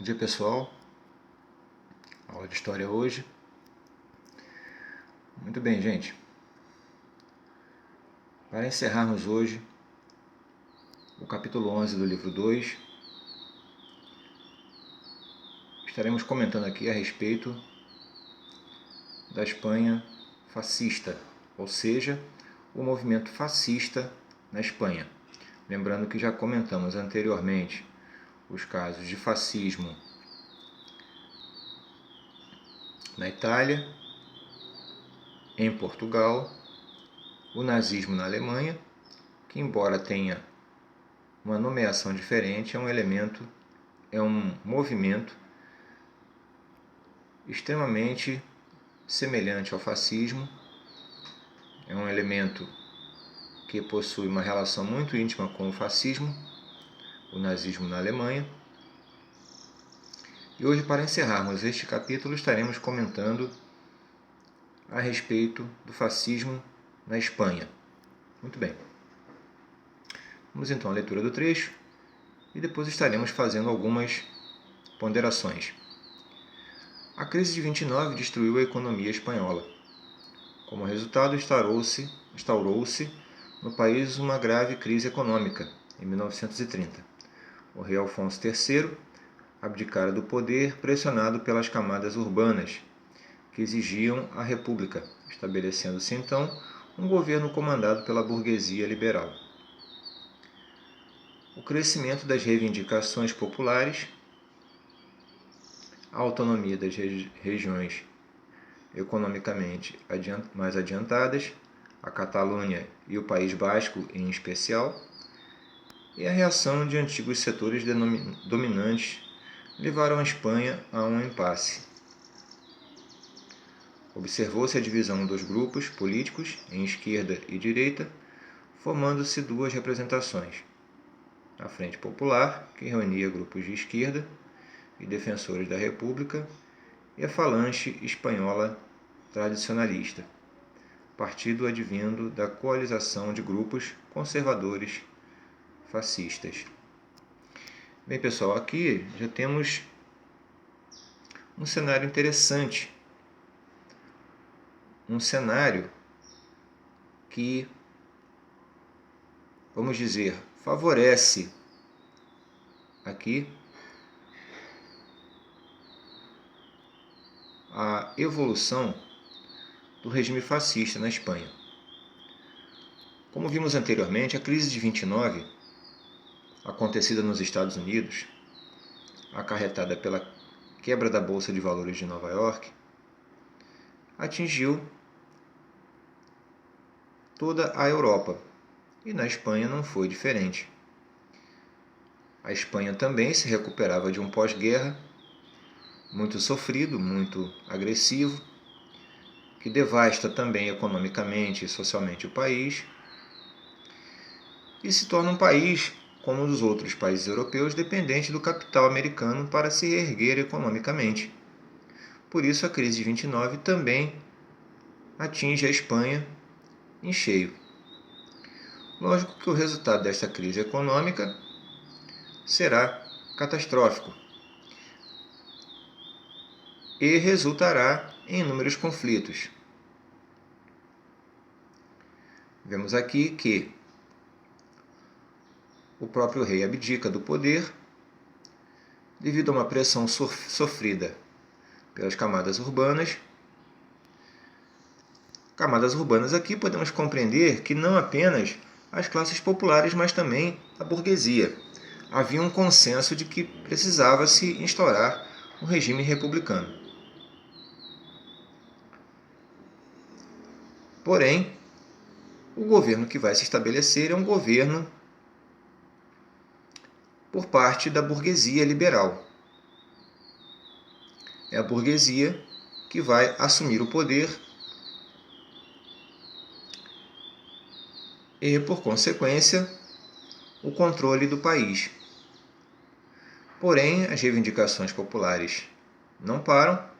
Bom dia, pessoal. Aula de história hoje. Muito bem, gente. Para encerrarmos hoje o capítulo 11 do livro 2, estaremos comentando aqui a respeito da Espanha fascista, ou seja, o movimento fascista na Espanha. Lembrando que já comentamos anteriormente os casos de fascismo na Itália, em Portugal, o nazismo na Alemanha, que embora tenha uma nomeação diferente, é um movimento extremamente semelhante ao fascismo, é um elemento que possui uma relação muito íntima com o fascismo, o nazismo na Alemanha. E hoje, para encerrarmos este capítulo, estaremos comentando a respeito do fascismo na Espanha. Muito bem. Vamos então à leitura do trecho e depois estaremos fazendo algumas ponderações. A crise de 29 destruiu a economia espanhola. Como resultado, instaurou-se no país uma grave crise econômica em 1930. O rei Afonso III abdicara do poder pressionado pelas camadas urbanas, que exigiam a república, estabelecendo-se então um governo comandado pela burguesia liberal. O crescimento das reivindicações populares, a autonomia das regiões economicamente mais adiantadas, a Catalunha e o País Basco em especial, e a reação de antigos setores dominantes levaram a Espanha a um impasse. Observou-se a divisão dos grupos políticos em esquerda e direita, formando-se duas representações: a Frente Popular, que reunia grupos de esquerda e defensores da República, e a Falange Espanhola Tradicionalista, partido advindo da coalização de grupos conservadores fascistas. Bem, pessoal, aqui já temos um cenário interessante, um cenário que, vamos dizer, favorece aqui a evolução do regime fascista na Espanha. Como vimos anteriormente, a crise de 29, acontecida nos Estados Unidos, acarretada pela quebra da Bolsa de Valores de Nova York, atingiu toda a Europa, e na Espanha não foi diferente. A Espanha também se recuperava de um pós-guerra muito sofrido, muito agressivo, que devasta também economicamente e socialmente o país, e se torna um país, como os outros países europeus, dependente do capital americano para se reerguer economicamente. Por isso, a crise de 29 também atinge a Espanha em cheio. Lógico que o resultado desta crise econômica será catastrófico e resultará em inúmeros conflitos. Vemos aqui que o próprio rei abdica do poder devido a uma pressão sofrida pelas camadas urbanas. Camadas urbanas aqui podemos compreender que não apenas as classes populares, mas também a burguesia. Havia um consenso de que precisava-se instaurar um regime republicano. Porém, o governo que vai se estabelecer é um governo por parte da burguesia liberal. É a burguesia que vai assumir o poder e, por consequência, o controle do país. Porém, as reivindicações populares não param.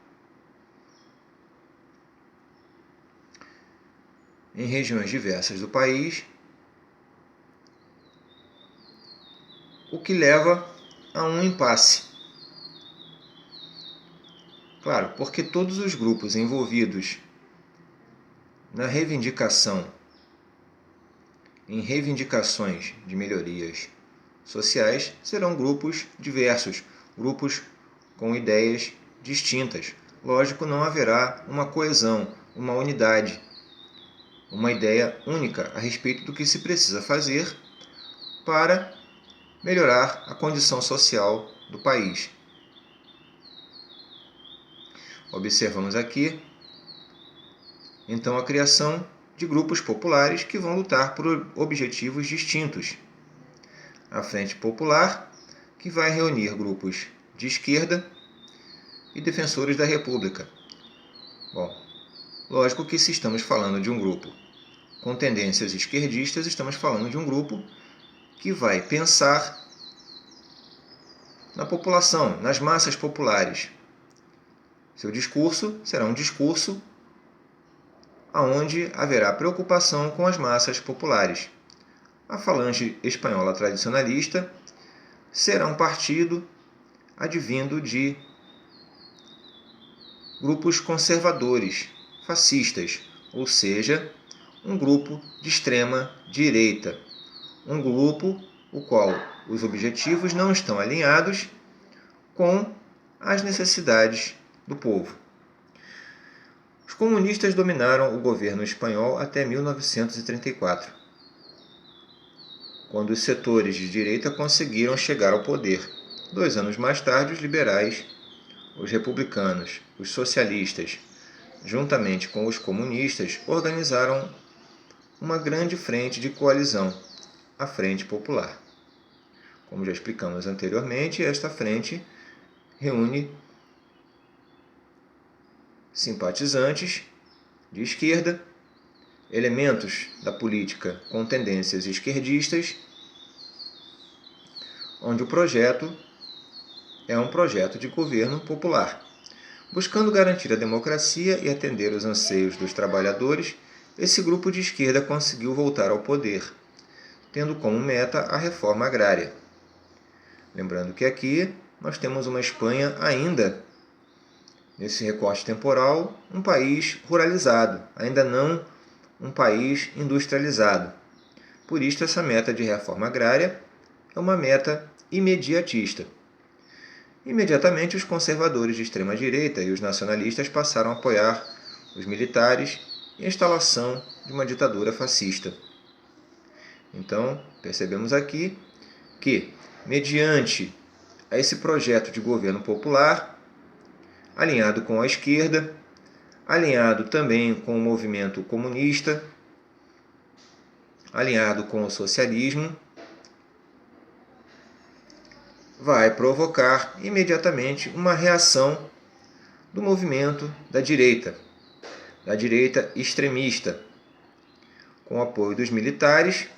Em regiões diversas do país, o que leva a um impasse. Claro, porque todos os grupos envolvidos em reivindicações de melhorias sociais serão grupos diversos, grupos com ideias distintas. Lógico, não haverá uma coesão, uma unidade, uma ideia única a respeito do que se precisa fazer para melhorar a condição social do país. Observamos aqui, então, a criação de grupos populares que vão lutar por objetivos distintos. A Frente Popular, que vai reunir grupos de esquerda e defensores da República. Bom, lógico que se estamos falando de um grupo com tendências esquerdistas, estamos falando de um grupo que vai pensar na população, nas massas populares. Seu discurso será um discurso onde haverá preocupação com as massas populares. A Falange Espanhola Tradicionalista será um partido advindo de grupos conservadores, fascistas, ou seja, um grupo de extrema direita, um grupo o qual os objetivos não estão alinhados com as necessidades do povo. Os comunistas dominaram o governo espanhol até 1934, quando os setores de direita conseguiram chegar ao poder. 2 anos mais tarde, os liberais, os republicanos, os socialistas, juntamente com os comunistas, organizaram uma grande frente de coalizão, a Frente Popular. Como já explicamos anteriormente, esta frente reúne simpatizantes de esquerda, elementos da política com tendências esquerdistas, onde o projeto é um projeto de governo popular. Buscando garantir a democracia e atender os anseios dos trabalhadores, esse grupo de esquerda conseguiu voltar ao poder, tendo como meta a reforma agrária. Lembrando que aqui nós temos uma Espanha ainda, nesse recorte temporal, um país ruralizado, ainda não um país industrializado. Por isso, essa meta de reforma agrária é uma meta imediatista. Imediatamente, os conservadores de extrema-direita e os nacionalistas passaram a apoiar os militares e a instalação de uma ditadura fascista. Então, percebemos aqui que, mediante esse projeto de governo popular, alinhado com a esquerda, alinhado também com o movimento comunista, alinhado com o socialismo, vai provocar imediatamente uma reação do movimento da direita extremista, com o apoio dos militares,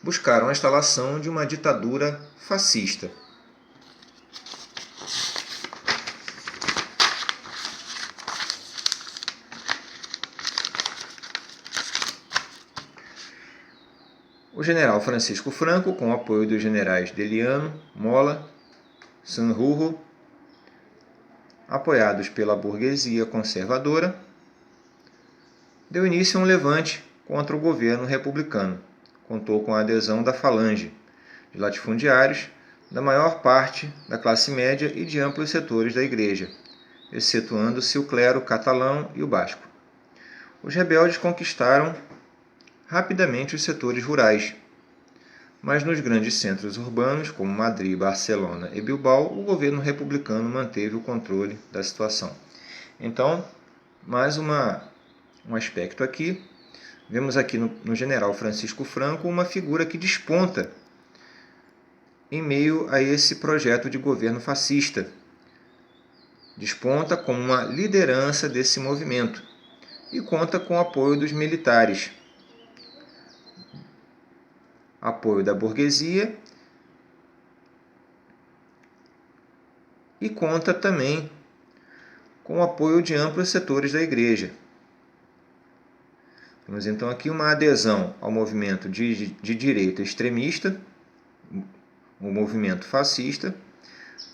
buscaram a instalação de uma ditadura fascista. O general Francisco Franco, com o apoio dos generais Deliano, Mola, Sanjurjo, apoiados pela burguesia conservadora, deu início a um levante contra o governo republicano. Contou com a adesão da Falange, de latifundiários, da maior parte da classe média e de amplos setores da igreja, excetuando-se o clero catalão e o basco. Os rebeldes conquistaram rapidamente os setores rurais, mas nos grandes centros urbanos, como Madrid, Barcelona e Bilbao, o governo republicano manteve o controle da situação. Então, mais um aspecto aqui. Vemos aqui no general Francisco Franco uma figura que desponta em meio a esse projeto de governo fascista. Desponta como uma liderança desse movimento e conta com o apoio dos militares, apoio da burguesia e conta também com o apoio de amplos setores da igreja. Temos então aqui uma adesão ao movimento de direita extremista, o movimento fascista.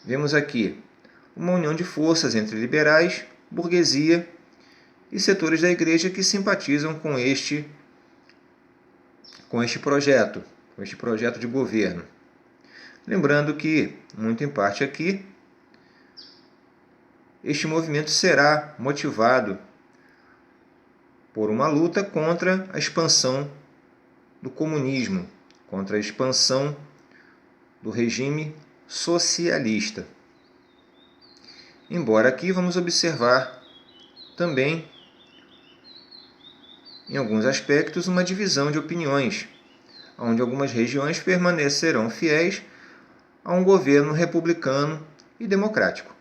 Vemos aqui uma união de forças entre liberais, burguesia e setores da igreja que simpatizam com este projeto de governo. Lembrando que, muito em parte aqui, este movimento será motivado por uma luta contra a expansão do comunismo, contra a expansão do regime socialista. Embora aqui vamos observar também, em alguns aspectos, uma divisão de opiniões, onde algumas regiões permanecerão fiéis a um governo republicano e democrático.